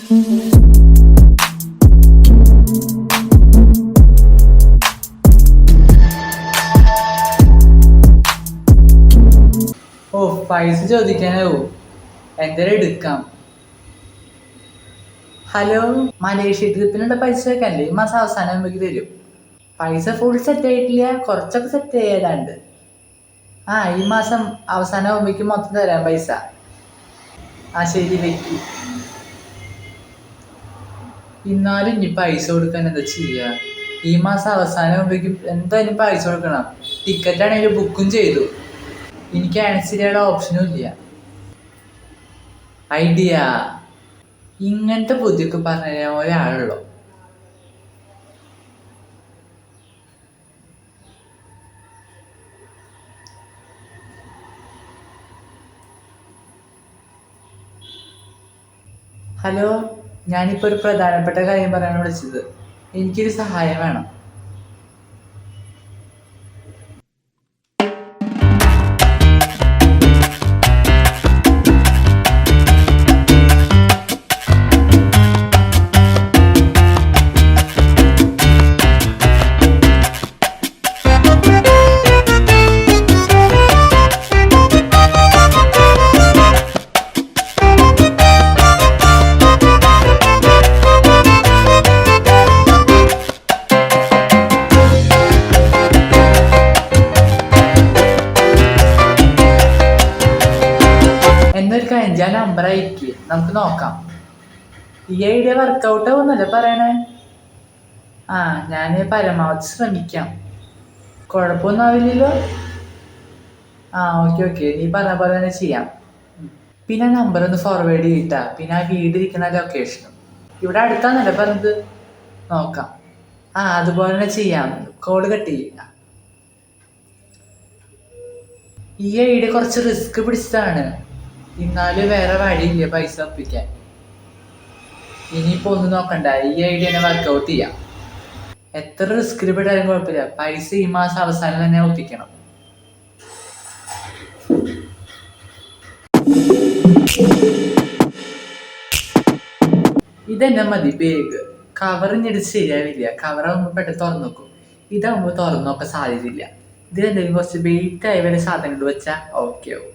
ഓ, പൈസ ചോദിക്കാനാവോ? എന്തായാലും എടുക്കാം. ഹലോ, മലേഷ്യ ട്രിപ്പിനുള്ള പൈസ വെക്കല്ലേ? ഈ മാസം അവസാനം ആകുമ്പോഴേക്ക് തരും. പൈസ ഫുൾ സെറ്റ് ആയിട്ടില്ല, കുറച്ചൊക്കെ സെറ്റ് ചെയ്യാനുണ്ട്. ഈ മാസം അവസാനം ആകുമ്പോഴേക്കും മൊത്തം തരാം പൈസ. ശരി, വെക്ക്. എന്നാലും ഇനി പൈസ കൊടുക്കാൻ എന്താ ചെയ്യാ? ഈ മാസം അവസാനം ആകുമ്പോഴേക്കും എന്തായാലും പൈസ കൊടുക്കണം. ടിക്കറ്റ് ആണെങ്കിൽ ബുക്കും ചെയ്തു. എനിക്ക് ക്യാൻസൽ ചെയ്യാനുള്ള ഓപ്ഷനും ഇല്ല. ഐഡിയ ഇങ്ങനത്തെ ബുദ്ധിയൊക്കെ പറഞ്ഞു തരാൻ ഒരാളുള്ളൂ. ഹലോ, ഞാനിപ്പോൾ ഒരു പ്രധാനപ്പെട്ട കാര്യം പറയാൻ വിളിച്ചത്. എനിക്കൊരു സഹായം വേണം. എന്നൊരു കാര്യം, ഞാൻ നമ്പർ അയക്ക്, നമുക്ക് നോക്കാം. ഈ ഐഡിയ വർക്കൗട്ട് ആവുന്നല്ലേ പറയണേ? ഞാൻ പരമാവധി ശ്രമിക്കാം. കുഴപ്പമൊന്നും ആവില്ലല്ലോ? ഓക്കെ, നീ പറഞ്ഞ പോലെ തന്നെ ചെയ്യാം. പിന്നെ നമ്പർ ഒന്ന് ഫോർവേഡ് ചെയ്തിട്ടാ. പിന്നെ വീടിരിക്കുന്ന ലൊക്കേഷനും ഇവിടെ അടുത്താന്നല്ലേ പറഞ്ഞത്? നോക്കാം. അതുപോലെ തന്നെ ചെയ്യാം. കോള് കട്ട് ചെയ്യുക. ഈ ഐഡിയ കുറച്ച് റിസ്ക് പിടിച്ചതാണ്. എന്നാലും വേറെ വഴിയില്ല പൈസ ഒപ്പിക്കാൻ. ഇനിയിപ്പോൾ ഒന്നും നോക്കണ്ട, ഈ ഐഡിയ തന്നെ വർക്കൗട്ട് ചെയ്യാം. എത്ര റിസ്കിൽ പെട്ടാലും കുഴപ്പമില്ല, പൈസ ഈ മാസം അവസാനം തന്നെ ഒപ്പിക്കണം. ഇതെന്നെ മതി ബാഗ്. കവറിഞ്ഞെടുത്ത് ശരിയാവില്ല. കവറാകുമ്പോൾ പെട്ടെന്ന് തുറന്നു നോക്കും. ഇതാകുമ്പോൾ തുറന്നു നോക്കാൻ സാധ്യതയില്ല. ഇതിലെന്തെങ്കിലും കുറച്ച് വെയിറ്റ് ആയ വരെ സാധനങ്ങൾ വെച്ചാൽ ഓക്കെ ആവും.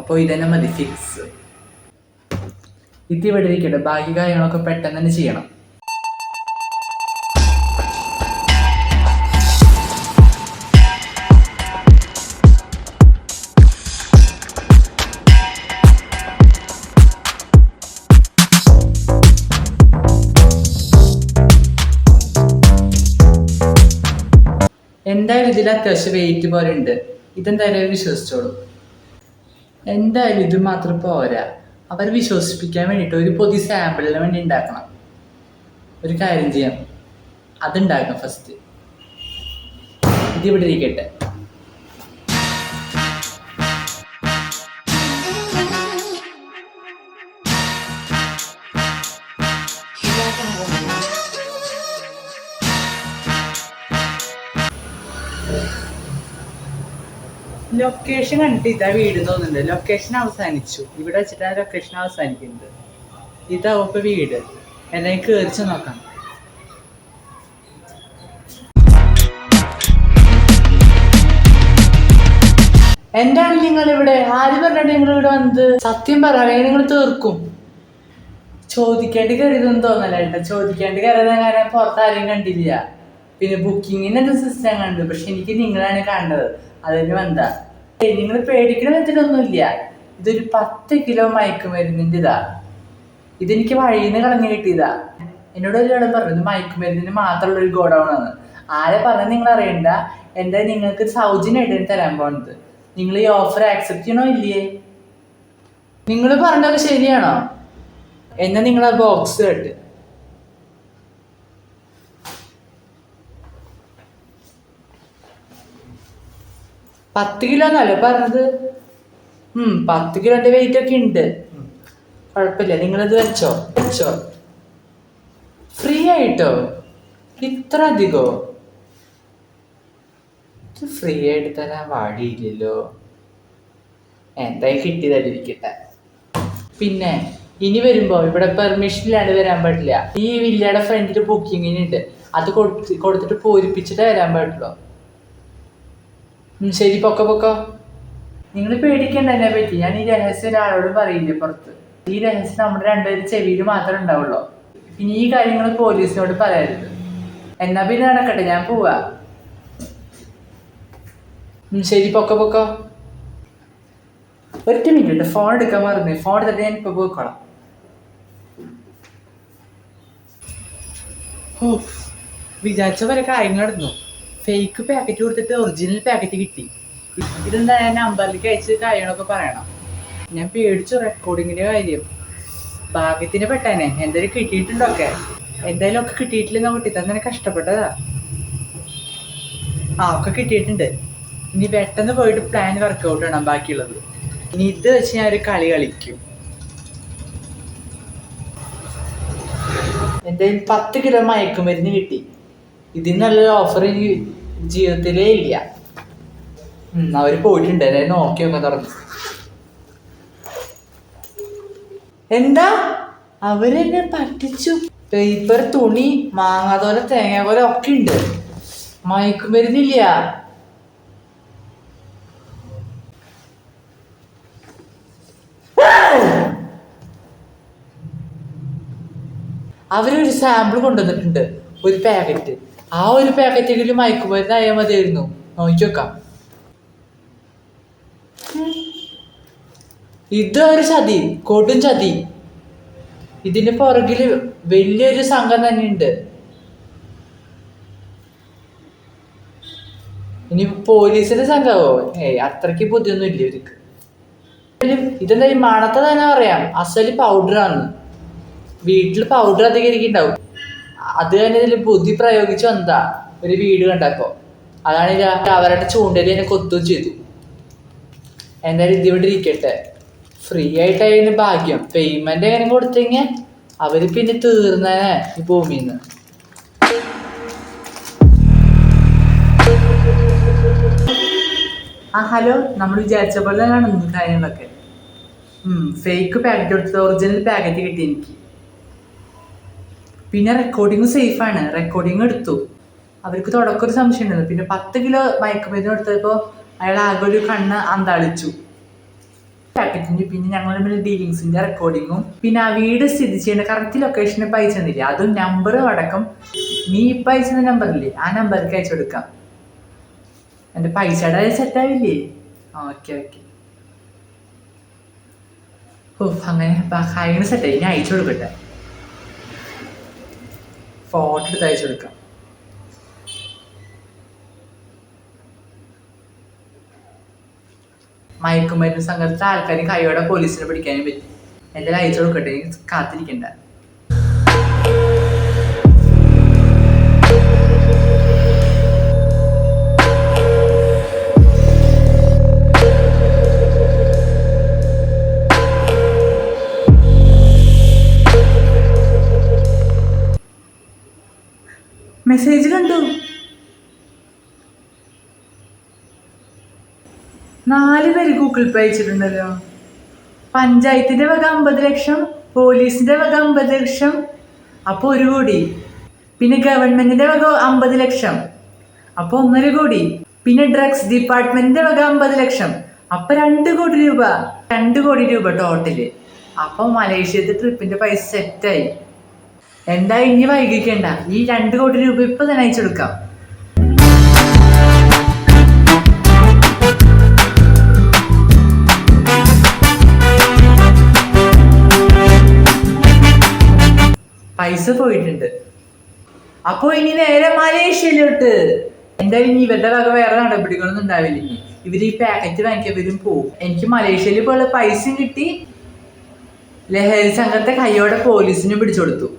അപ്പോൾ ഇതന്നെ മതി ഫിക്സ്. ഇതിവിടെ ഇരിക്കട്ടെ, ബാക്കി കാര്യങ്ങളൊക്കെ പെട്ടെന്ന് തന്നെ ചെയ്യണം. എന്തായാലും ഇതിൽ അത്യാവശ്യം വെയിറ്റ് പോലെ ഉണ്ട്. ഇതെന്തായാലും വിശ്വസിച്ചോളൂ. എന്തായാലും ഇത് മാത്രം പോരാ. അവർ വിശ്വസിപ്പിക്കാൻ വേണ്ടിയിട്ട് ഒരു പൊതി സാമ്പിളിന് വേണ്ടി ഉണ്ടാക്കണം. ഒരു കാര്യം ചെയ്യാം, അതുണ്ടാക്കാം ഫസ്റ്റ്. ഇതിവിടെ ഇരിക്കട്ടെ. ലൊക്കേഷൻ കണ്ടിട്ട് ഇതാ വീട് തോന്നുന്നുണ്ട്. ലൊക്കേഷൻ അവസാനിച്ചു. ഇവിടെ വെച്ചിട്ടാണ് ലൊക്കേഷൻ അവസാനിക്കുന്നത്. ഇതാവും ഇപ്പൊ വീട്. എന്തെങ്കിലും കേറിച്ച് നോക്കാം. എന്താണ് നിങ്ങൾ ഇവിടെ? ആര് പറഞ്ഞിട്ട് നിങ്ങൾ ഇവിടെ വന്നത്? സത്യം പറയാ, നിങ്ങൾ തീർക്കും. ചോദിക്കേണ്ടി കയറിയതൊന്നും തോന്നല കേട്ടോ. ചോദിക്കേണ്ടി കയറിയത് അങ്ങനെ പുറത്താരെയും കണ്ടില്ല. പിന്നെ ബുക്കിങ്ങിന് സിസ്റ്റം കണ്ടു. പക്ഷെ എനിക്ക് നിങ്ങളാണ് കണ്ടത്. അതിന് എന്താ, നിങ്ങൾ പേടിക്കണ വെച്ചിട്ടൊന്നുമില്ല. ഇതൊരു 10 കിലോ മയക്കുമരുന്നിൻ്റെ ഇതാ. ഇതെനിക്ക് വഴിയിൽ നിന്ന് കളഞ്ഞു കിട്ടിയതാ. എന്നോട് ഒരാൾ പറഞ്ഞു ഇത് മയക്കുമരുന്നിന് മാത്രമുള്ള ഒരു ഗോഡൗൺ ആണ്. ആരെ പറഞ്ഞത് നിങ്ങൾ അറിയണ്ട. എന്താ നിങ്ങൾക്ക് സൗജന്യമായിട്ട് തരാൻ പോകുന്നത്. നിങ്ങൾ ഈ ഓഫർ ആക്സെപ്റ്റ് ചെയ്യണോ ഇല്ലേ? നിങ്ങൾ പറഞ്ഞതൊക്കെ ശരിയാണോ? എന്നാ നിങ്ങൾ ആ ബോക്സ് കേട്ട് 10 കിലോ എന്നല്ലേ പറഞ്ഞത്? 10 കിലോന്റെ വെയിറ്റ് ഒക്കെ ഉണ്ട്. കുഴപ്പമില്ല, നിങ്ങളിത് വെച്ചോ. ഫ്രീ ആയിട്ടോ? ഇത്ര അധികോ? ഇത് ഫ്രീ ആയിട്ട് തരാൻ വഴിയില്ലല്ലോ. എന്തായാലും കിട്ടിയതായിട്ടിരിക്കട്ടെ. പിന്നെ ഇനി വരുമ്പോ ഇവിടെ പെർമിഷൻ ഇല്ലാണ്ട് വരാൻ പാടില്ല. ഈ വില്ലയുടെ ഫ്രണ്ടിൽ ബുക്കിങ്ങിനുണ്ട്, അത് കൊടുത്തിട്ട് പൂരിപ്പിച്ചിട്ടേ വരാൻ പാടുള്ളൂ. ശരി, പൊക്കോ. നിങ്ങൾ പേടിക്കണ്ട എന്നെ പറ്റി. ഞാൻ ഈ രഹസ്യം ഒരാളോടും പറയില്ല പുറത്ത്. ഈ രഹസ്യം നമ്മുടെ രണ്ടുപേരും ചെവിയിൽ മാത്രമേ ഉണ്ടാവുള്ളൂ. പിന്നെ ഈ കാര്യങ്ങൾ പോലീസിനോട് പറയരുത്. എന്നാ പിന്നെ നടക്കട്ടെ, ഞാൻ പോവാ. ശരി, പൊക്കോ. ഒറ്റ മിനിറ്റ്, ഫോൺ എടുക്കാൻ മറന്നു. ഫോൺ എടുത്തിട്ട് ഞാൻ ഇപ്പൊ പോയിക്കോളാം. വിചാരിച്ച പോലെ കാര്യങ്ങൾ നടന്നു. ഫേക്ക് പാക്കറ്റ് കൊടുത്തിട്ട് ഒറിജിനൽ പാക്കറ്റ് കിട്ടി. ഇതെന്താ, ഞാൻ നമ്പറിലേക്ക് അയച്ച് കാര്യങ്ങളൊക്കെ പറയണം. ഞാൻ പേടിച്ചു റെക്കോർഡിങ്ങിന്റെ കാര്യം. ഭാഗ്യത്തിന് പെട്ടാനെ എന്തായാലും കിട്ടിയിട്ടുണ്ടൊക്കെ. എന്തായാലും ഒക്കെ കിട്ടിയിട്ടില്ലെന്ന് കുട്ടി തന്നെ കഷ്ടപ്പെട്ടതാ. ഒക്കെ കിട്ടിയിട്ടുണ്ട്. ഇനി പെട്ടെന്ന് പോയിട്ട് പ്ലാൻ വർക്കൗട്ട് ചെയ്യണം ബാക്കിയുള്ളത്. ഇനി ഇത് വെച്ച് ഞാൻ ഒരു കളി കളിക്കും. എന്തായാലും 10 കിലോ മയക്കുമരുന്ന് കിട്ടി. ഇതിന് നല്ലൊരു ഓഫർ ജീവിതത്തിലേ ഇല്ല. അവര് പോയിട്ടുണ്ട്, അതായത് നോക്കി ഒക്കെ തുറന്നു. എന്താ, അവരെന്നെ പറ്റിച്ചു. പേപ്പർ, തുണി, മാങ്ങാതോല, തേങ്ങാകോല ഒക്കെ ഉണ്ട്, മയക്കുമരുന്നില്ല. അവരൊരു സാമ്പിൾ കൊണ്ടുവന്നിട്ടുണ്ട്, ഒരു പാക്കറ്റ്. ആ ഒരു പാക്കറ്റെങ്കിലും മയക്കുമരുന്നായാൽ മതിയായിരുന്നു. നോക്കിവെക്കാം. ഇതൊരു ചതി, കൊടും ചതി. ഇതിന്റെ പുറകില് വലിയൊരു സംഘം തന്നെ ഉണ്ട്. ഇനി പോലീസിന്റെ സംഘമോ? അത്രയ്ക്ക് ബുദ്ധിയൊന്നും ഇല്ല ഇവർക്ക്. ഇതെന്തായാലും മണത്തെ തന്നെ പറയാം, അസല് പൗഡറാണ്. വീട്ടിൽ പൗഡർ അധികം ഇരിക്കുന്നുണ്ടാവും. അത് തന്നെ ഇതിൽ ബുദ്ധി പ്രയോഗിച്ചു വന്നതാ ഒരു വീട് കണ്ടപ്പോ. അതാണ് അവരുടെ ചൂണ്ടല് എന്നെ കൊത്തുകയും ചെയ്തു. എന്തായാലും ഇതിവിടെ ഇരിക്കട്ടെ. ഫ്രീ ആയിട്ടായിരുന്നു ഭാഗ്യം. പേയ്മെന്റ് എങ്ങനെ കൊടുത്തെങ്കിൽ അവര് പിന്നെ തീർന്നേ ഈ ഭൂമിന്ന്. ഹലോ, നമ്മൾ വിചാരിച്ച പോലെ കാണുന്നു കാര്യങ്ങളൊക്കെ. ഫേക്ക് പാക്കറ്റ് കൊടുത്തത് ഒറിജിനൽ പാക്കറ്റ് കിട്ടി എനിക്ക്. പിന്നെ റെക്കോർഡിങ് സേഫാണ്, റെക്കോർഡിങ് എടുത്തു. അവർക്ക് തുടക്കം ഒരു സംശയം ഉണ്ടായിരുന്നു. പിന്നെ 10 കിലോ മയക്കുമരുന്ന് എടുത്തപ്പോൾ അയാൾ ആകെ ഒരു കണ്ണ് അന്താളിച്ചു. പാക്കറ്റിന്റെ പിന്നെ ഞങ്ങൾ തമ്മിൽ ഡീലിങ്സിന്റെ റെക്കോർഡിങ്ങും പിന്നെ ആ വീട് സ്ഥിതി ചെയ്യുന്ന കറക്റ്റ് ലൊക്കേഷന് അയച്ചു തന്നില്ലേ, അതും നമ്പറും അടക്കം. നീ ഇപ്പം അയച്ച നമ്പറില്ലേ, ആ നമ്പർക്ക് അയച്ചു കൊടുക്കാം. എൻ്റെ പൈസയുടെ സെറ്റാവില്ലേ? ഓക്കെ. അങ്ങനെ കാര്യങ്ങൾ സെറ്റായി. ഞാൻ അയച്ചു കൊടുക്കട്ടെ, ഫോട്ടോ എടുത്ത് അയച്ചു കൊടുക്കാം. മയക്കുമരുന്ന് സംഘത്തിലെ ആൾക്കാർ കൈയോടെ പോലീസിനെ പിടിക്കാനും പറ്റും. എന്തായാലും അയച്ചു കൊടുക്കട്ടെ, കാത്തിരിക്കണ്ട. മെസ്സേജ് കണ്ടു. 4 പേര് ഗൂഗിൾ പേ അയച്ചിട്ടുണ്ടല്ലോ. പഞ്ചായത്തിന്റെ വക 50 ലക്ഷം, പോലീസിന്റെ വക 50 ലക്ഷം, അപ്പൊ 1 കോടി. പിന്നെ ഗവൺമെന്റിന്റെ വക 50 ലക്ഷം, അപ്പൊ 1.5 കോടി. പിന്നെ ഡ്രഗ്സ് ഡിപ്പാർട്ട്മെന്റിന്റെ വക 50 ലക്ഷം, അപ്പൊ 2 കോടി രൂപ. 2 കോടി രൂപ ടോട്ടല്. അപ്പൊ മലേഷ്യത്തെ ട്രിപ്പിന്റെ പൈസ സെറ്റായി. എന്താ, ഇനി വൈകിക്കണ്ട, ഈ 2 കോടി രൂപ ഇപ്പൊ തന്നെ അയച്ചെടുക്കാം. പൈസ പോയിട്ടുണ്ട്. അപ്പൊ ഇനി നേരെ മലേഷ്യയിലോട്ട്. എന്തായാലും ഇനി ഇവരുടെ വക വേറെ നടപടികളൊന്നും ഉണ്ടാവില്ല. ഇനി ഇവര് ഈ പാക്കറ്റ് വാങ്ങിക്കവരും പോവും. എനിക്ക് മലേഷ്യയിൽ പോലുള്ള പൈസയും കിട്ടി, ലഹരി സംഘത്തെ കൈയോടെ പോലീസിനും പിടിച്ചു കൊടുത്തു.